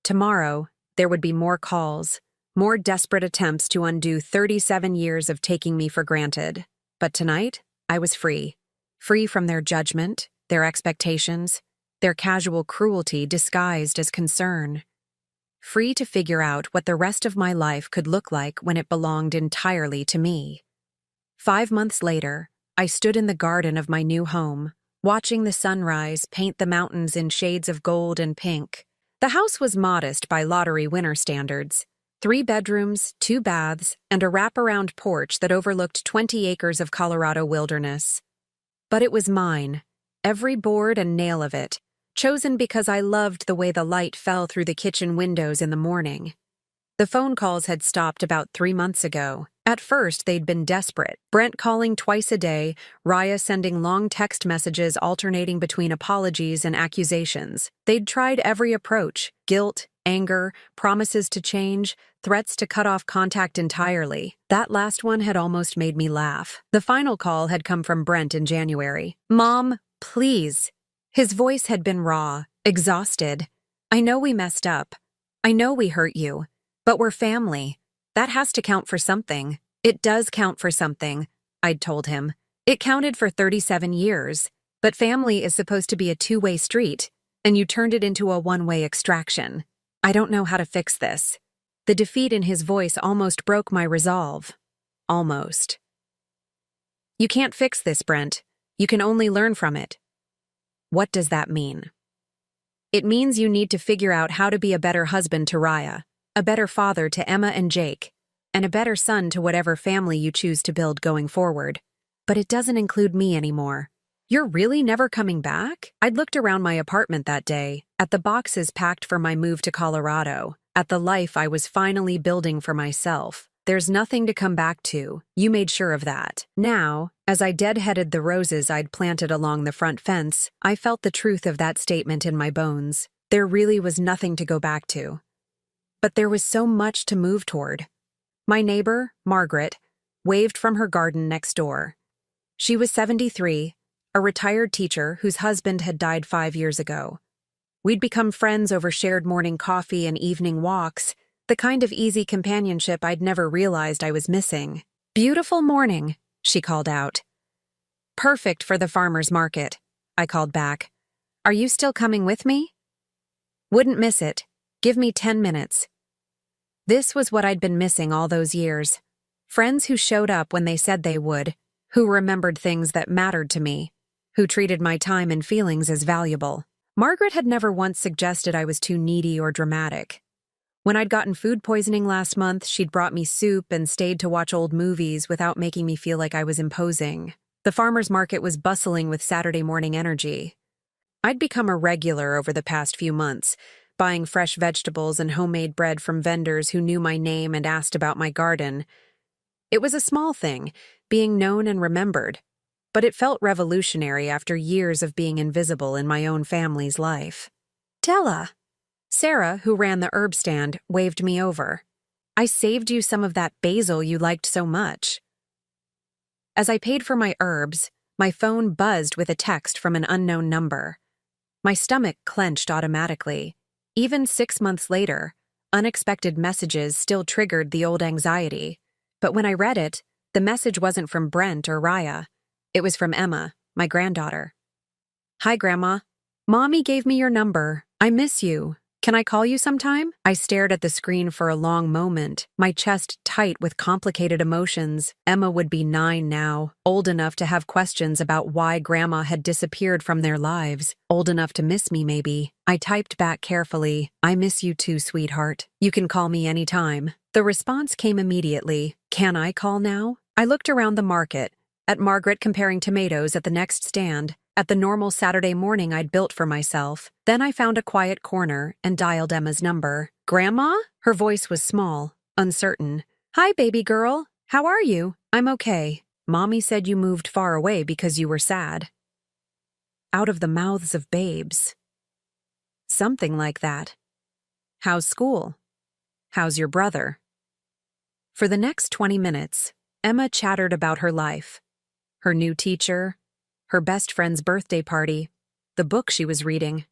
[SPEAKER 1] Tomorrow, there would be more calls, more desperate attempts to undo 37 years of taking me for granted. But tonight, I was free. Free from their judgment, their expectations, their casual cruelty disguised as concern. Free to figure out what the rest of my life could look like when it belonged entirely to me. 5 months later, I stood in the garden of my new home, watching the sunrise paint the mountains in shades of gold and pink. The house was modest by lottery winner standards, 3 bedrooms, 2 baths, and a wraparound porch that overlooked 20 acres of Colorado wilderness. But it was mine, every board and nail of it, chosen because I loved the way the light fell through the kitchen windows in the morning. The phone calls had stopped about 3 months ago. At first, they'd been desperate. Brent calling twice a day, Raya sending long text messages alternating between apologies and accusations. They'd tried every approach: guilt, anger, promises to change, threats to cut off contact entirely. That last one had almost made me laugh. The final call had come from Brent in January. "Mom, please." His voice had been raw, exhausted. "I know we messed up. I know we hurt you. But we're family. That has to count for something." "It does count for something," I'd told him. "It counted for 37 years. But family is supposed to be a two-way street, and you turned it into a one-way extraction. I don't know how to fix this." The defeat in his voice almost broke my resolve. Almost. "You can't fix this, Brent. You can only learn from it." What does that mean? It means you need to figure out how to be a better husband to Raya, a better father to Emma and Jake, and a better son to whatever family you choose to build going forward. But it doesn't include me anymore. "You're really never coming back?" I'd looked around my apartment that day, at the boxes packed for my move to Colorado, at the life I was finally building for myself. "There's nothing to come back to. You made sure of that." Now, as I deadheaded the roses I'd planted along the front fence, I felt the truth of that statement in my bones. There really was nothing to go back to. But there was so much to move toward. My neighbor, Margaret, waved from her garden next door. She was 73, a retired teacher whose husband had died 5 years ago. We'd become friends over shared morning coffee and evening walks, the kind of easy companionship I'd never realized I was missing. "Beautiful morning," she called out. "Perfect for the farmer's market," I called back. "Are you still coming with me?" "Wouldn't miss it. Give me 10 minutes. This was what I'd been missing all those years. Friends who showed up when they said they would, who remembered things that mattered to me, who treated my time and feelings as valuable. Margaret had never once suggested I was too needy or dramatic. When I'd gotten food poisoning last month, she'd brought me soup and stayed to watch old movies without making me feel like I was imposing. The farmer's market was bustling with Saturday morning energy. I'd become a regular over the past few months, buying fresh vegetables and homemade bread from vendors who knew my name and asked about my garden. It was a small thing, being known and remembered, but it felt revolutionary after years of being invisible in my own family's life. "Della!" Sarah, who ran the herb stand, waved me over. "I saved you some of that basil you liked so much." As I paid for my herbs, my phone buzzed with a text from an unknown number. My stomach clenched automatically. Even 6 months later, unexpected messages still triggered the old anxiety. But when I read it, the message wasn't from Brent or Raya. It was from Emma, my granddaughter. "Hi, Grandma. Mommy gave me your number. I miss you. Can I call you sometime?" I stared at the screen for a long moment, my chest tight with complicated emotions. Emma would be 9 now, old enough to have questions about why Grandma had disappeared from their lives, old enough to miss me maybe. I typed back carefully, "I miss you too, sweetheart. You can call me anytime." The response came immediately. "Can I call now?" I looked around the market, at Margaret comparing tomatoes at the next stand, at the normal Saturday morning I'd built for myself. Then I found a quiet corner and dialed Emma's number. "Grandma?" Her voice was small, uncertain. "Hi, baby girl. How are you?" "I'm okay. Mommy said you moved far away because you were sad." Out of the mouths of babes. Something like that. "How's school? How's your brother?" For the next 20 minutes, Emma chattered about her life. Her new teacher, her best friend's birthday party, the book she was reading.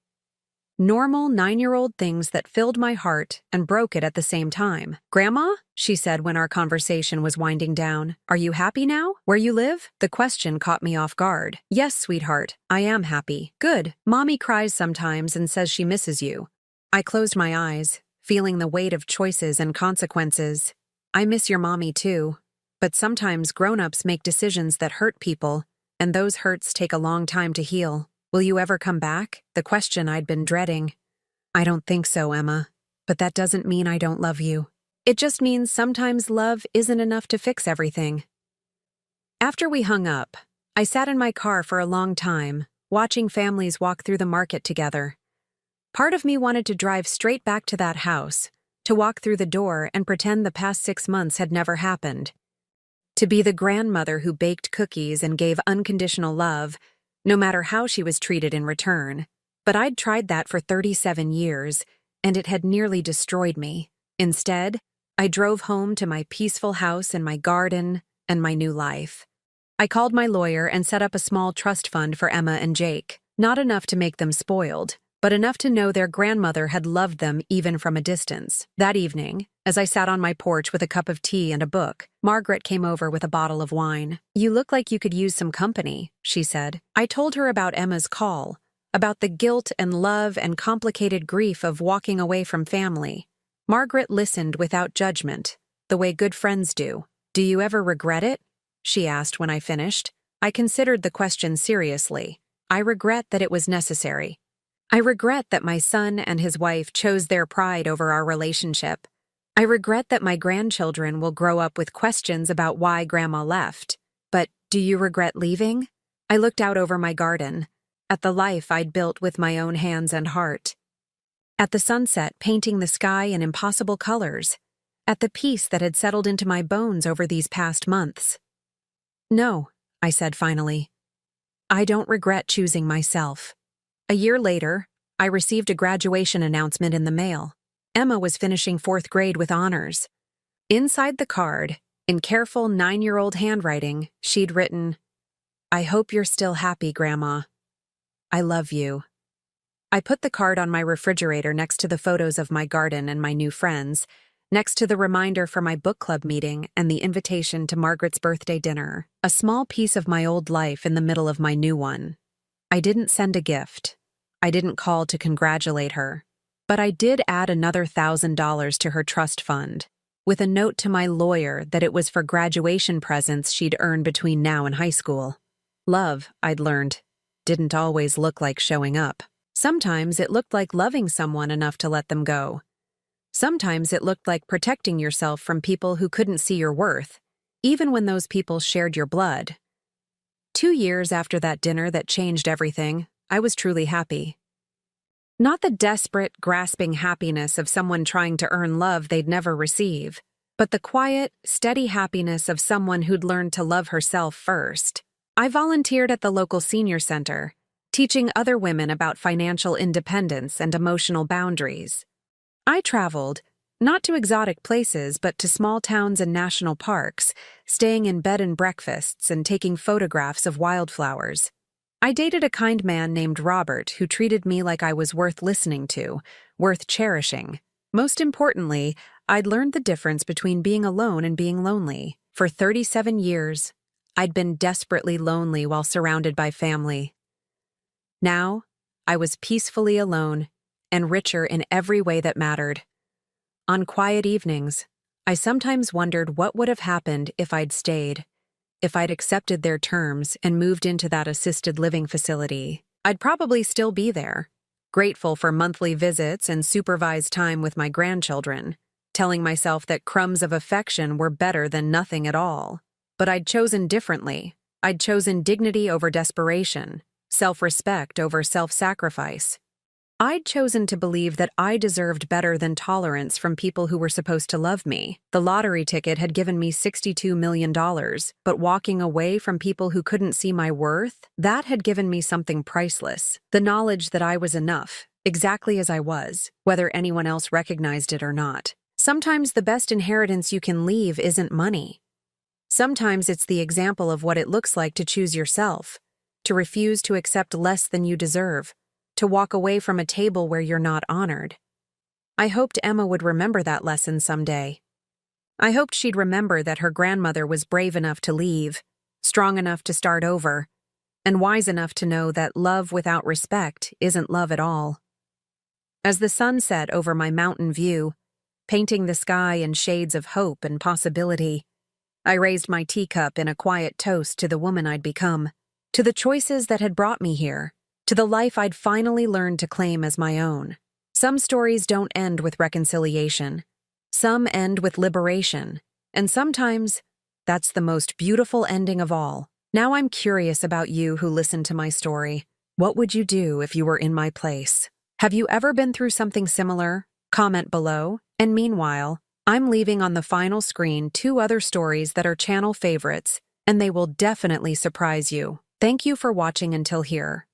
[SPEAKER 1] Normal 9-year-old things that filled my heart and broke it at the same time. "Grandma?" she said when our conversation was winding down. "Are you happy now? Where you live?" The question caught me off guard. "Yes, sweetheart, I am happy." "Good. Mommy cries sometimes and says she misses you." I closed my eyes, feeling the weight of choices and consequences. "I miss your mommy too. But sometimes grown-ups make decisions that hurt people, and those hurts take a long time to heal. Will you ever come back?" The question I'd been dreading. "I don't think so, Emma. But that doesn't mean I don't love you." It just means sometimes love isn't enough to fix everything. After we hung up, I sat in my car for a long time, watching families walk through the market together. Part of me wanted to drive straight back to that house, to walk through the door and pretend the past 6 months had never happened. To be the grandmother who baked cookies and gave unconditional love, no matter how she was treated in return. But I'd tried that for 37 years, and it had nearly destroyed me. Instead, I drove home to my peaceful house and my garden and my new life. I called my lawyer and set up a small trust fund for Emma and Jake, not enough to make them spoiled, but enough to know their grandmother had loved them even from a distance. That evening, as I sat on my porch with a cup of tea and a book, Margaret came over with a bottle of wine. "You look like you could use some company," she said. I told her about Emma's call, about the guilt and love and complicated grief of walking away from family. Margaret listened without judgment, the way good friends do. "Do you ever regret it?" she asked when I finished. I considered the question seriously. I regret that it was necessary. I regret that my son and his wife chose their pride over our relationship. I regret that my grandchildren will grow up with questions about why Grandma left. But do you regret leaving? I looked out over my garden, at the life I'd built with my own hands and heart, at the sunset painting the sky in impossible colors, at the peace that had settled into my bones over these past months. "No," I said finally. "I don't regret choosing myself." A year later, I received a graduation announcement in the mail. Emma was finishing 4th grade with honors. Inside the card, in careful 9-year-old handwriting, she'd written, "I hope you're still happy, Grandma. I love you." I put the card on my refrigerator next to the photos of my garden and my new friends, next to the reminder for my book club meeting and the invitation to Margaret's birthday dinner, a small piece of my old life in the middle of my new one. I didn't send a gift. I didn't call to congratulate her. But I did add another $1,000 to her trust fund, with a note to my lawyer that it was for graduation presents she'd earned between now and high school. Love, I'd learned, didn't always look like showing up. Sometimes it looked like loving someone enough to let them go. Sometimes it looked like protecting yourself from people who couldn't see your worth, even when those people shared your blood. 2 years after that dinner that changed everything, I was truly happy. Not the desperate, grasping happiness of someone trying to earn love they'd never receive, but the quiet, steady happiness of someone who'd learned to love herself first. I volunteered at the local senior center, teaching other women about financial independence and emotional boundaries. I traveled, not to exotic places, but to small towns and national parks, staying in bed and breakfasts and taking photographs of wildflowers. I dated a kind man named Robert who treated me like I was worth listening to, worth cherishing. Most importantly, I'd learned the difference between being alone and being lonely. For 37 years, I'd been desperately lonely while surrounded by family. Now, I was peacefully alone and richer in every way that mattered. On quiet evenings, I sometimes wondered what would have happened if I'd stayed. If I'd accepted their terms and moved into that assisted living facility. I'd probably still be there, grateful for monthly visits and supervised time with my grandchildren, telling myself that crumbs of affection were better than nothing at all. But I'd chosen differently. I'd chosen dignity over desperation, self-respect over self-sacrifice. I'd chosen to believe that I deserved better than tolerance from people who were supposed to love me. The lottery ticket had given me $62 million, but walking away from people who couldn't see my worth, that had given me something priceless. The knowledge that I was enough, exactly as I was, whether anyone else recognized it or not. Sometimes the best inheritance you can leave isn't money. Sometimes it's the example of what it looks like to choose yourself, to refuse to accept less than you deserve, to walk away from a table where you're not honored. I hoped Emma would remember that lesson someday. I hoped she'd remember that her grandmother was brave enough to leave, strong enough to start over, and wise enough to know that love without respect isn't love at all. As the sun set over my mountain view, painting the sky in shades of hope and possibility, I raised my teacup in a quiet toast to the woman I'd become, to the choices that had brought me here, to the life I'd finally learned to claim as my own. Some stories don't end with reconciliation. Some end with liberation, and sometimes that's the most beautiful ending of all. Now I'm curious about you who listened to my story. What would you do if you were in my place? Have you ever been through something similar? Comment below. And meanwhile, I'm leaving on the final screen 2 other stories that are channel favorites, and they will definitely surprise you. Thank you for watching until here.